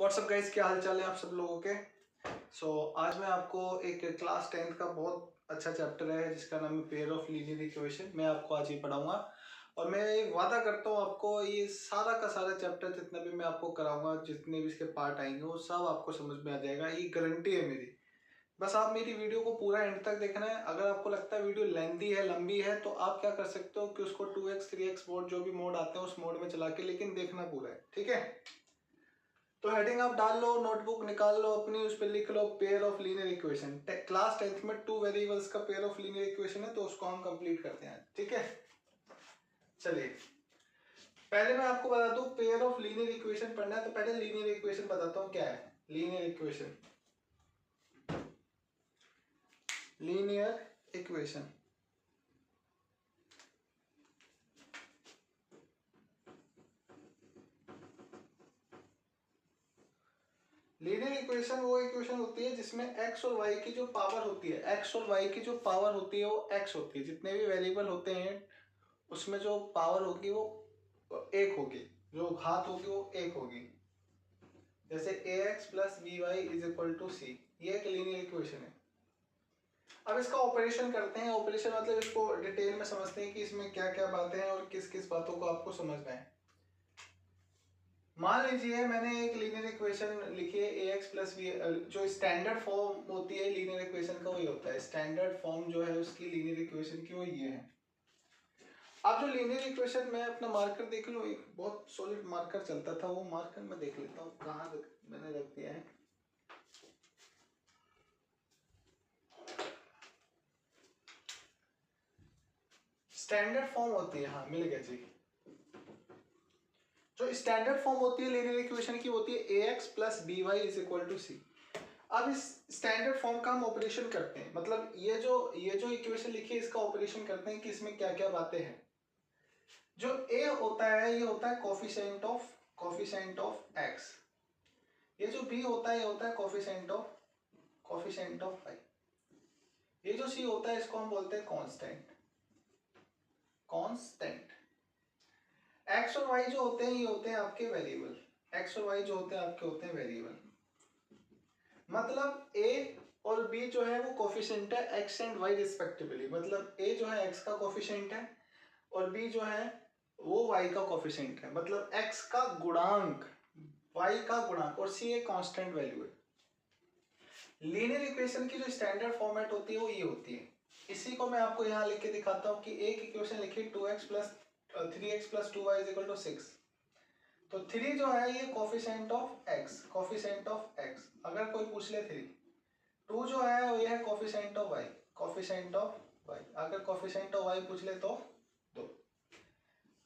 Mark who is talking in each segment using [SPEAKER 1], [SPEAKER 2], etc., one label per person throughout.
[SPEAKER 1] WhatsApp guys, क्या हाल चाल है आप सब लोगों के। आज मैं आपको एक क्लास 10th का बहुत अच्छा चैप्टर है जिसका नाम है पेयर ऑफ लीनियर इक्वेशन, मैं आपको आज ही पढ़ाऊंगा। और मैं वादा करता हूँ आपको ये सारा का सारा चैप्टर जितना भी मैं आपको कराऊंगा, जितने भी इसके पार्ट आएंगे वो सब आपको समझ में आ जाएगा, ये गारंटी है मेरी। बस आप मेरी वीडियो को पूरा एंड तक देखना है। अगर आपको लगता है वीडियो लेंथी है, लंबी है, तो आप क्या कर सकते हो कि उसको 2x 3x मोड, जो भी मोड आते हैं उस मोड में चला के, लेकिन देखना पूरा है, ठीक है। तो हेडिंग आप डाल लो, नोटबुक निकाल लो अपनी, उस पर लिख लो pair of linear equation. Class 10th में 2 वेरिएबल्स का पेयर ऑफ लीनियर इक्वेशन है, तो उसको हम कंप्लीट करते हैं, ठीक है। चलिए, पहले मैं आपको बता दूं पेयर ऑफ लीनियर इक्वेशन पढ़ना है, तो पहले लीनियर इक्वेशन बताता हूं क्या है। Linear equation, linear equation linear equation वो इक्वेशन होती है जिसमें x और y की जो पावर होती है, x और y की जो पावर होती है वो x होती है। जितने भी वेरिएबल होते हैं उसमें जो पावर होगी वो एक होगी, जो घात होगी वो एक होगी। जैसे ax plus b y is equal to c, ये एक लीनियर इक्वेशन है। अब इसका ऑपरेशन करते हैं। ऑपरेशन मतलब इसको डिटेल में समझते हैं कि इसमें क्या क्या बातें हैं और किस किस बातों को आपको समझना है। मान लीजिए मैंने एक लीनियर इक्वेशन लिखी है ax प्लस बी, जो स्टैंडर्ड फॉर्म होती है लीनियर इक्वेशन का वही होता है। स्टैंडर्ड फॉर्म जो है उसकी लीनियर इक्वेशन की वो ये है। अब जो लीनियर इक्वेशन, मैं अपना मार्कर देख लूँ, एक बहुत सॉलिड मार्कर चलता था, वो मार्कर मैं देख लेता हूँ कहाँ मैंने रख दिया है। स्टैंडर्ड फॉर्म होती है, हाँ मिल गया जी। जो स्टैंडर्ड फॉर्म होती है लीनियर इक्वेशन की होती है ax plus b y is equal to c. अब इस स्टैंडर्ड फॉर्म का हम ऑपरेशन करते हैं, मतलब ये जो इक्वेशन लिखी है इसका ऑपरेशन करते हैं कि इसमें क्या क्या बातें हैं। जो a होता है ये होता है कोफिशिएंट ऑफ x। ये जो b होता है ये होता है कोफिशिएंट ऑफ y। ये जो c होता है इसको हम बोलते हैं कांस्टेंट। x और y जो होते हैं ये होते हैं आपके वेरिएबल। x और y जो होते हैं आपके होते हैं वेरिएबल। मतलब a और b जो है वो कोफिशिएंट है x एंड y रिस्पेक्टिवली। मतलब a जो है x का कोफिशिएंट है और b जो है वो y का कोफिशिएंट है। मतलब x का गुणांक, y का गुणांक, और c एक कांस्टेंट वैल्यू है। लीनियर इक्वेशन की जो स्टैंडर्ड फॉर्मेट होती है वो ये होती है। इसी को मैं आपको यहाँ लिख के दिखाता हूँ कि एक इक्वेशन लिखी 2x plus 3x plus 2y is equal to 6। तो 3 जो है ये कोफिशिएंट ऑफ x। अगर कोई पूछ ले 3, 2 जो है वो ये है कोफिशिएंट ऑफ y। अगर कोफिशिएंट ऑफ y पूछ ले तो 2।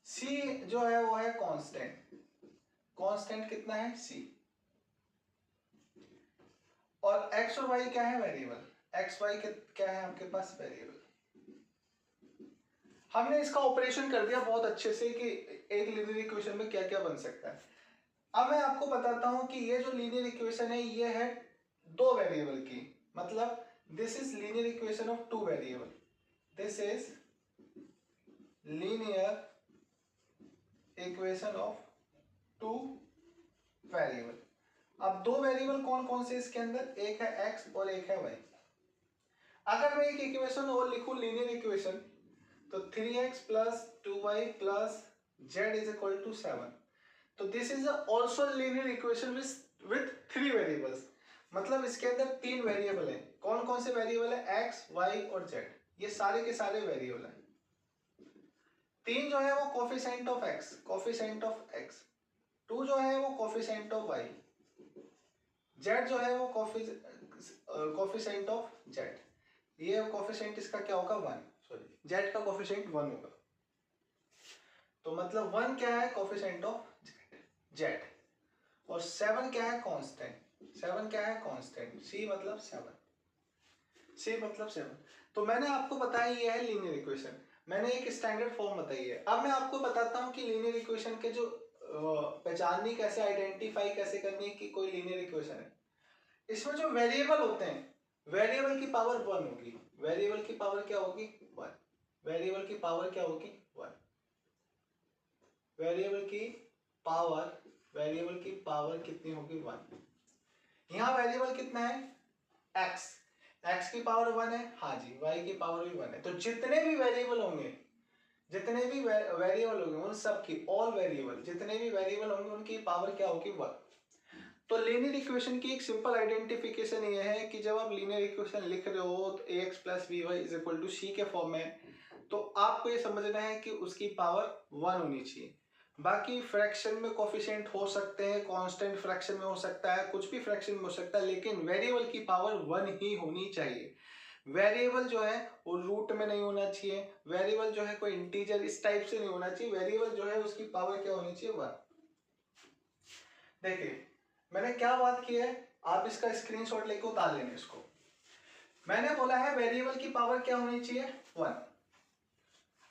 [SPEAKER 1] c जो है वो है कांस्टेंट कितना है c। और x और y क्या है वेरिएबल। x y क्या है आपके पास वेरिएबल। हमने इसका ऑपरेशन कर दिया बहुत अच्छे से कि एक लीनियर इक्वेशन में क्या क्या बन सकता है। अब मैं आपको बताता हूं कि ये जो लीनियर इक्वेशन है ये है दो वेरिएबल की। मतलब this is linear equation of two variable. This is linear equation of two variable. अब दो वेरिएबल कौन कौन से इसके अंदर, एक है x और एक है y। अगर मैं एक इक्वेशन और लिखूं लीनियर इक्वेशन, तो 3x plus 2y plus z is equal to 7। तो this is also linear equation with 3 variables. मतलब इसके अंदर 3 वेरिएबल हैं। कौन कौन से वेरिएबल है, x y और z, ये सारे के सारे वेरिएबल हैं। 3 जो है वो कोफिशिएंट ऑफ x, 2 जो है वो कोफिशिएंट ऑफ y, z जो है वो कोफिशिएंट ऑफ z। ये कोफिशिएंट इसका क्या होगा 1, सॉरी z का कोफिशिएंट 1 होगा। तो मतलब 1 क्या है कोफिशिएंट ऑफ z। और 7 क्या है कांस्टेंट। सी मतलब 7। तो मैंने आपको बताया ये है लीनियर इक्वेशन। मैंने एक स्टैंडर्ड फॉर्म बताई है। अब मैं आपको बताता हूँ कि लीनियर इक्वेशन के जो पहचाननी कैसे, आइडेंटिफाई कैसे करनी है कि कोई लीनियर इक्वेशन है। इसमें जो वेरिएबल होते हैं, वेरिएबल की पावर 1 होगी। वेरिएबल की पावर क्या होगी 1। वेरिएबल की पावर क्या होगी 1। वेरिएबल की पावर वेरिएबल की पावर कितनी होगी 1। यहाँ वेरिएबल कितना है x, x की पावर 1 है, हाँ जी, y की पावर भी 1 है। तो जितने भी वेरिएबल होंगे, जितने भी वेरिएबल होंगे उन सब की, ऑल वेरिएबल जितने भी वेरिएबल होंगे उनकी पावर क्या होगी 1। तो लीनियर इक्वेशन की एक सिंपल आइडेंटिफिकेशन ये है कि जब आप लीनियर इक्वेशन लिख रहे हो तो ax plus b y is equal to c के फॉर्म में, तो आपको ये समझना है कि उसकी पावर 1 होनी चाहिए। बाकी फ्रैक्शन में कोफिशिएंट हो सकते हैं, कांस्टेंट फ्रैक्शन में हो सकता है, कुछ भी फ्रैक्शन में हो सकता है, लेकिन वेरिएबल की पावर 1 ही होनी चाहिए। वेरिएबल जो है वो रूट में नहीं होना चाहिए, वेरिएबल जो है कोई इंटीजर इस टाइप से नहीं होना चाहिए, वेरिएबल जो है उसकी पावर क्या होनी चाहिए 1। देखिए मैंने क्या बात की है, आप इसका स्क्रीनशॉट लेके उतार लेंगे इसको। मैंने बोला है वेरिएबल की पावर क्या होनी चाहिए 1।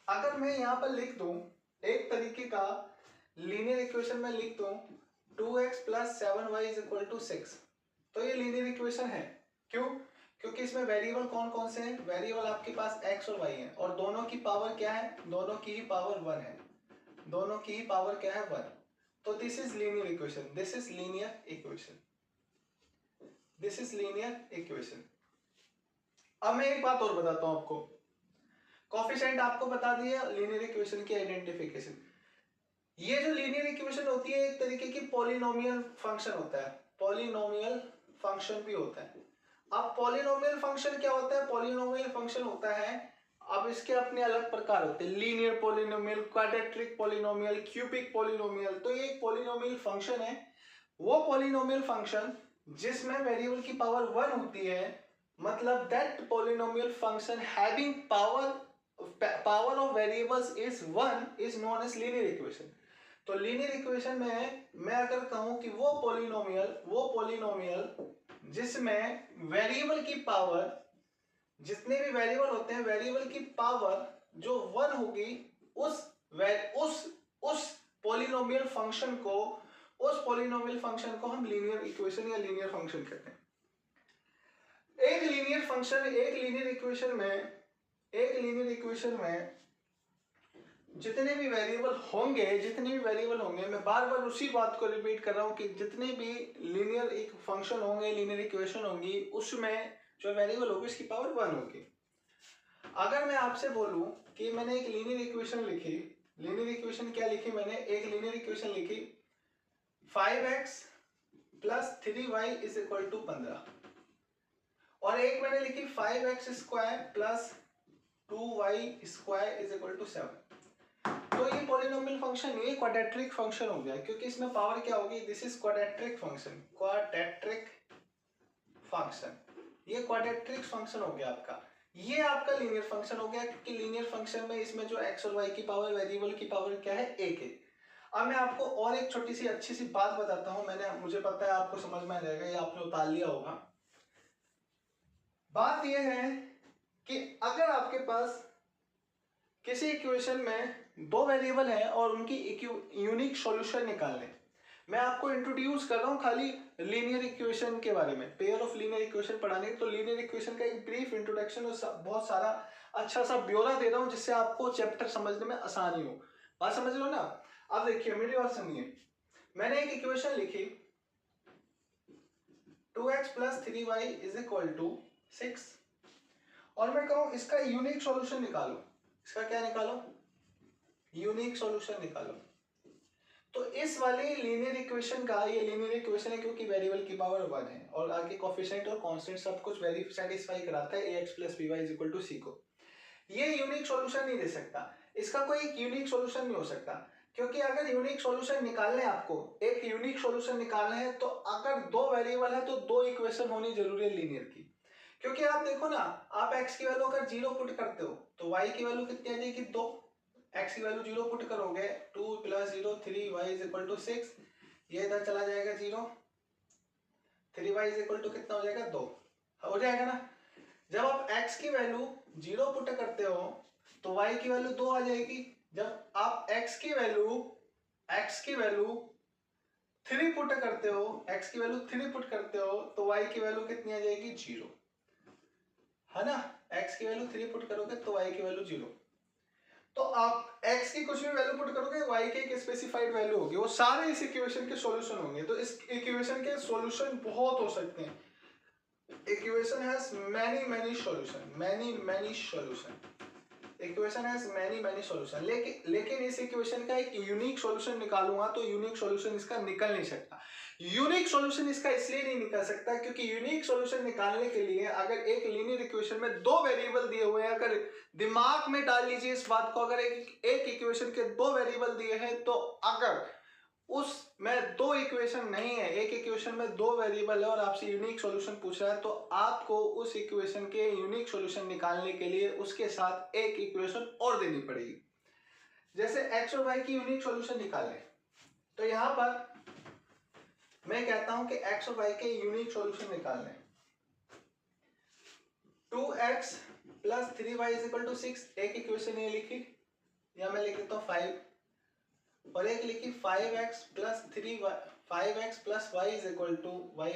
[SPEAKER 1] अगर मैं यहाँ पर लिख दूं एक तरीके का लीनियर इक्वेशन में लिख दूं 2x plus 7y is equal to 6, तो ये लीनियर इक्वेशन है। क्यों? क्योंकि इसमें वेरिएबल कौन कौन से हैं, वेरिएबल आपके पास x और y है और दोनों की पावर क्या है, दोनों की ही पावर 1 है, दोनों की ही पावर क्या है 1। तो this is linear equation, this is linear equation, this is linear equation. अब मैं एक बात और बताता हूं आपको, कोफिशिएंट आपको बता दिया, लीनियर इक्वेशन की आइडेंटिफिकेशन। ये जो लीनियर इक्वेशन होती है एक तरीके की पॉलिनोमियल फंक्शन होता है, पॉलिनोमियल फंक्शन भी होता है। अब पॉलिनोमियल फंक्शन क्या होता है, पॉलिनोमियल फंक्शन होता है, अब इसके अपने अलग प्रकार होते हैं, linear polynomial, quadratic polynomial, cubic polynomial. तो ये एक पॉलिनोमियल फंक्शन है, वो पॉलिनोमियल फंक्शन जिसमें वेरिएबल की पावर 1 होती है, मतलब that polynomial function having power of variables is 1 is known as linear equation. तो लीनियर इक्वेशन में मैं अगर कहूं कि वो पॉलिनोमियल जिसमें वेरिएबल की पावर, जितने भी वेरिएबल होते हैं वेरिएबल की पावर जो 1 होगी, उस पॉलिनोमियल फंक्शन को हम लीनियर इक्वेशन या लीनियर फंक्शन कहते हैं। एक लीनियर फंक्शन, एक लीनियर इक्वेशन में जितने भी वेरिएबल होंगे, मैं बार बार उसी बात को रिपीट कर रहा हूं कि जितने भी लीनियर एक फंक्शन होंगे, लीनियर इक्वेशन होंगी, उसमें जो वेरिएबल होगी उसकी पावर 1 होगी। अगर मैं आपसे बोलूं कि मैंने एक लीनियर इक्वेशन लिखी, लीनियर इक्वेशन क्या लिखी मैंने, एक लीनियर इक्वेशन लिखी 5x plus 3y is equal to 15, और एक मैंने लिखी 5x square plus 2y square is equal to 7, तो ये पॉलिनोमियल फंक्शन, ये क्वाड्रेटिक फंक्शन हो गया, क्योंकि इसमें पावर क्या होगी, दिस इज क्वाड्रेटिक फंक्शन, ये क्वाड्रेटिक फंक्शन हो गया आपका, ये आपका लीनियर फंक्शन हो गया, क्योंकि लीनियर फंक्शन में इसमें जो x और y की पावर, वेरिएबल की पावर क्या है, 1 है। अब मैं आपको और एक छोटी सी अच्छी सी बात बताता हूं, मुझे पता है आपको समझ में आ जाएगा, ये आपने उतार लिया होगा। बात यह है कि अगर आपके पास किसी इक्वेशन में 2 वेरिएबल हैं और उनकी यूनिक सॉल्यूशन निकालने, मैं आपको इंट्रोड्यूस कर रहा हूं खाली लीनियर इक्वेशन के बारे में, पेयर ऑफ लीनियर इक्वेशन पढ़ाने, तो लीनियर इक्वेशन का एक ब्रीफ इंट्रोडक्शन और बहुत सारा अच्छा सा ब्यौरा दे रहा हूं जिससे आपको चैप्टर समझने में आसानी हो। बात समझ लो ना। अब देखिए मेरी बात सुनिए, मैंने एक इक्वेशन लिखी 2x plus 3y is equal to 6, और मैं कहूं इसका यूनिक सॉल्यूशन निकालो, इसका क्या निकालो, यूनिक सॉल्यूशन निकालो। तो इस वाली लीनियर इक्वेशन का, ये लीनियर इक्वेशन है क्योंकि वेरिएबल की पावर 1 है और आगे कोफिशिएंट और कांस्टेंट सब कुछ सेटिस्फाई कराता है ax plus by is equal to c को। ये यूनिक सॉल्यूशन नहीं दे सकता, इसका कोई एक यूनिक सॉल्यूशन नहीं हो सकता, क्योंकि अगर यूनिक सॉल्यूशन निकालने, आपको एक यूनिक सॉल्यूशन निकालना है, तो अगर 2 वेरिएबल है तो 2 इक्वेशन होनी जरूरी है लीनियर की। क्योंकि आप देखो ना, आप x की वैल्यू अगर 0 पुट करते हो तो y की वैल्यू कितनी आ जाएगी, 2, x की वैल्यू 0 पुट करोगे 2 plus 0 3y is equal to 6, ये इधर चला जाएगा 0, 3y इज इक्वल टू कितना हो जाएगा, 2 हो जाएगा ना। जब आप x की वैल्यू 0 पुट करते हो तो y की वैल्यू 2 आ जाएगी, जब आप x की वैल्यू 3 पुट करते हो, x की वैल्यू 3 पुट करते हो तो y की वैल्यू कितनी आ जाएगी, 0, है ना। x की वैल्यू 3 पुट करोगे तो y की वैल्यू 0। तो आप x की कुछ भी वैल्यू पुट करोगे, y की एक स्पेसिफाइड वैल्यू होगी, वो सारे इस इक्वेशन के सॉल्यूशन होंगे। तो इस इक्वेशन के सॉल्यूशन बहुत हो सकते हैं। Equation has many solution, equation has many solution. लेकिन इस इक्वेशन का एक यूनिक सॉल्यूशन निकालूंगा तो यूनिक सॉल्यूशन इसका निकल नहीं सकता। यूनिक सॉल्यूशन इसका इसलिए नहीं निकल सकता क्योंकि यूनिक सॉल्यूशन निकालने के लिए अगर एक लीनियर इक्वेशन में दो वेरिएबल दिए हुए हैं, अगर दिमाग में डाल लीजिए इस बात को, अगर एक इक्वेशन के दो वेरिएबल दिए हैं, तो अगर उसमें दो इक्वेशन नहीं है, एक इक्वेशन में दो वेरिएबल है और आपसे यूनिक सॉल्यूशन पूछ रहा है, तो आपको उस इक्वेशन के यूनिक सॉल्यूशन निकालने के लिए उसके साथ एक इक्वेशन और देनी पड़ेगी। जैसे x और y की यूनिक सॉल्यूशन निकालें, तो यहां पर मैं कहता हूं कि x और y के यूनिक सॉल्यूशन निकालने, 2x plus 3y is equal to 6, एक इक्वेशन ये लिखी, या मैं लिख देता हूं 5, और एक लिखी 5x plus 3y, 5x plus y is equal to y,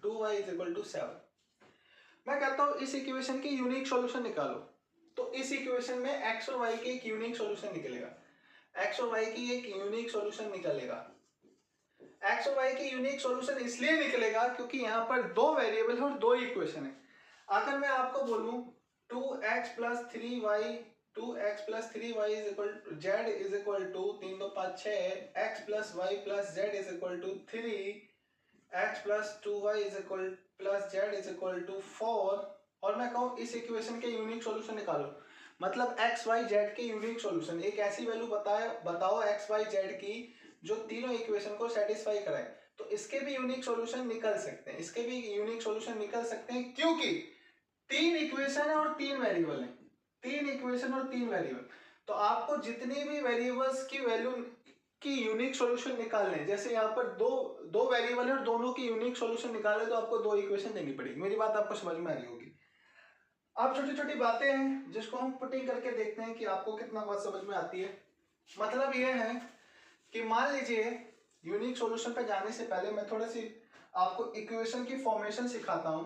[SPEAKER 1] 2y is equal to 7। मैं कहता हूं इस इक्वेशन के यूनिक सॉल्यूशन निकालो, तो इस इक्वेशन में x और y के एक यूनिक सॉल्यूशन निकलेगा, x और y की एक यूनिक सॉल्यूशन निकलेगा। x और y की यूनिक सॉल्यूशन इसलिए निकलेगा क्योंकि यहाँ पर दो वेरिएबल है और दो इक्वेशन है। अगर मैं आपको बोलूं 2x plus 3y, 2x plus 3y is equal to z is equal to 3 2 5 6, x plus y plus z is equal to 3, x plus 2y is equal plus z is equal to 4, और मैं कहूँ इस equation के unique solution निकालो, मतलब x y z के unique solution, एक ऐसी वैल्यू बताओ x y z की जो तीनों इक्वेशन को सेटिस्फाई कराए, तो इसके भी यूनिक सॉल्यूशन निकल सकते हैं, इसके भी यूनिक सॉल्यूशन निकल सकते हैं, क्योंकि तीन इक्वेशन है और तीन वेरिएबल है, तीन इक्वेशन और तीन वेरिएबल। तो आपको जितनी भी वेरिएबल्स की वैल्यू की यूनिक सॉल्यूशन निकालने हैं, जैसे यहाँ पर दो वेरिएबल है और दोनों की यूनिक सॉल्यूशन निकालने, तो आपको दो इक्वेशन देनी पड़ेगी। मेरी बात आपको समझ में आ रही होगी। अब छोटी छोटी बातें हैं जिसको हम पुटिंग करके देखते हैं कि आपको कितना बात समझ में आती है। मतलब ये है कि मान लीजिए यूनिक सॉल्यूशन पे जाने से पहले मैं थोड़ी सी आपको इक्वेशन की फॉर्मेशन सिखाता हूं।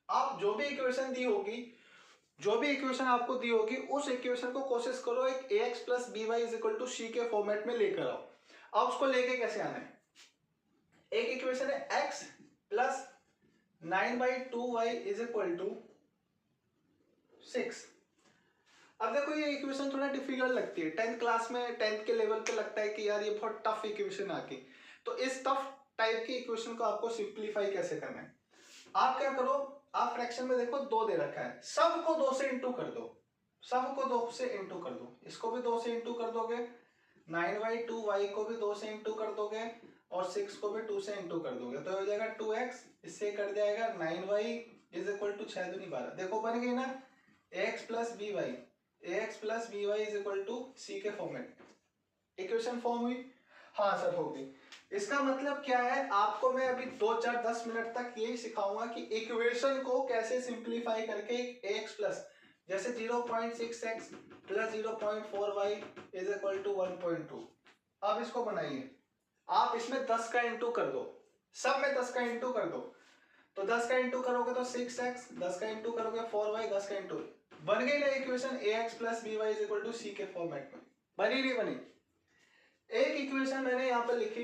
[SPEAKER 1] आप जो भी इक्वेशन दी होगी, जो भी इक्वेशन आपको दी होगी, उस इक्वेशन को कोशिश करो एक ax plus by is equal to c के फॉर्मेट में लेकर आओ। अब उसको लेके कैसे आना है, एक इक्वेशन है x plus 9/2y is equal to 6। अब देखो ये इक्वेशन थोड़ा डिफिकल्ट लगती है, 10th क्लास में 10th के लेवल पे लगता है कि यार ये बहुत टफ इक्वेशन आ गई। तो इस टफ टाइप की इक्वेशन को आपको सिंप्लीफाई कैसे करना है, आप क्या करो, आप फ्रैक्शन में देखो 2 दे रखा है, सबको 2 से इंटू कर दो, सबको 2 से इंटू कर दो, इसको भी 2 से इंटू कर दोगे, 9/2y को भी 2 से इंटू कर दोगे, और 6 को भी 2 से इंटू कर दोगे, तो हो जाएगा 2x, इससे कट जाएगा 9y इज इक्वल टू 6 दूनी 12। देखो बन गई ना ax plus by is equal to c के फॉर्मेट, इक्वेशन फॉर्म हुई। हाँ सर होगी। इसका मतलब क्या है, आपको मैं अभी 2-4-10 मिनट तक यही सिखाऊंगा कि इक्वेशन को कैसे सिंप्लीफाई करके ax प्लस, जैसे 0.6x plus 0.4y is equal to 1.2, अब इसको बनाइए, आप इसमें 10 का इंटू कर दो, सब में 10 का इंटू कर दो, तो 10 का इंटू करोगे तो 6x, 10 का इंटू करोगे 4y, 10 का इंटू, बन गई ना equation ax plus by is equal to c के फॉर्मेट में, बनी नहीं बनी। एक इक्वेशन मैंने यहां पर लिखी,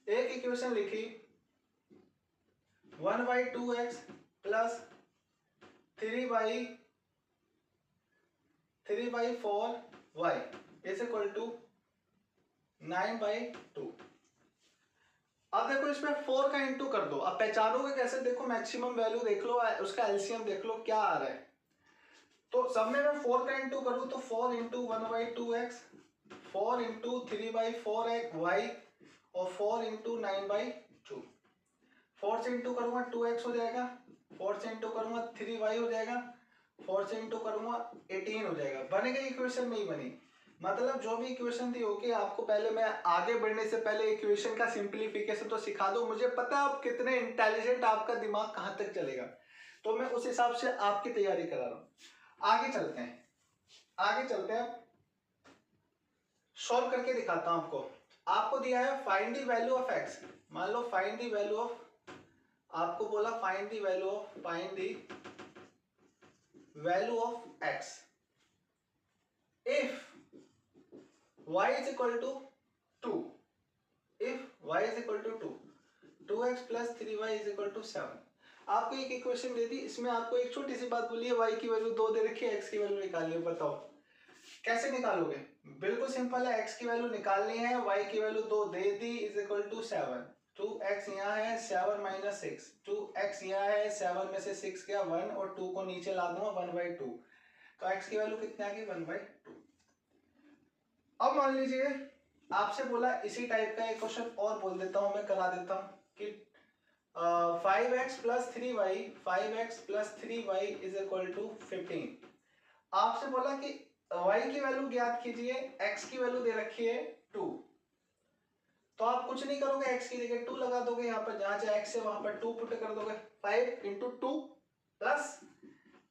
[SPEAKER 1] एक इक्वेशन लिखी 1/2x plus 3/4y is equal to 9/2। अब देखो इसमें 4 का इंटू कर दो, अब पहचानोगे कैसे, देखो मैक्सिमम वैल्यू देख लो, उसका एलसीएम देख लो क्या आ रहा है, तो सब में मैं 4 का इंटू करूं तो 4 इंटू 1/2x, 4 इंटू 3/4y और 4 इंटू 9/2, 4 से इंटू करूंगा 2x हो जाएगा, 4 से इंटू करूंगा 3y हो जाएगा, 4 से इंटू करूंगा 18 हो जाएगा। बन गई इक्वेशन, नहीं बनी। मतलब जो भी इक्वेशन दी होगी आपको, पहले मैं आगे बढ़ने से पहले इक्वेशन का सिंप्लीफिकेशन तो सिखा दूं, मुझे पता है आप कितने इंटेलिजेंट, आपका दिमाग कहां तक चलेगा, तो मैं उस हिसाब से आपकी तैयारी करा रहा हूं। आगे चलते हैं, आगे चलते हैं, सॉल्व करके दिखाता हूं आपको। आपको दिया है find the value of x, मान लो फाइंड द वैल्यू ऑफ, आपको बोला find the value of x, if y is equal to 2, if y is equal to 2, 2x plus 3y is equal to 7। आपको एक इक्वेशन दे दी, इसमें आपको एक छोटी सी बात बोली है, y की वैल्यू 2 दे रखी है, x की वैल्यू निकालिए। बताओ कैसे निकालोगे? बिल्कुल सिंपल है, x की वैल्यू निकालनी है, y की वैल्यू 2 दे दी इज इक्वल टू 7, 2x यहाँ है 7 माइनस 6, 2x यहाँ है 7 में से 6 गया 1 और 2 को नीचे ला दूंगा 1/2, तो x की वैल्यू कितनी आ गई 1/2। अब मान लीजिए आपसे बोला इसी टाइप का एक क्वेश्चन और बोल देता हूं, मैं करा देता हूं कि 5x plus 3y, 5x plus 3y is equal to 15। आपसे बोला कि y की वैल्यू ज्ञात कीजिए, x की वैल्यू दे रखी है 2, तो आप कुछ नहीं करोगे, x की जगह 2 लगा दोगे, यहाँ पर जहां से x है वहां पर 2 पुट कर दोगे, 5 into 2 plus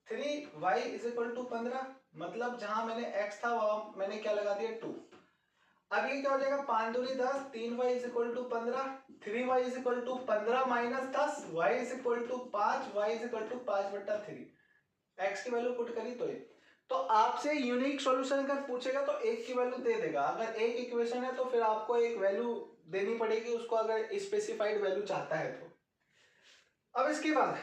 [SPEAKER 1] 3y is equal to 15, मतलब जहां मैंने x था वहां मैंने क्या लगा दिया 2। अब ये क्या हो जाएगा 5 दूनी 10, 3y is equal to 15, 3y is equal to 15 minus 10, y is equal to 5, y is equal to 5/3, x की वैल्यू पुट करी तो आपसे यूनिक सॉल्यूशन अगर पूछेगा तो एक की वैल्यू दे देगा, अगर एक इक्वेशन है तो फिर आपको एक वैल्यू देनी पड़ेगी उसको, अगर स्पेसिफाइड वैल्यू चाहता है तो। अब इसके बाद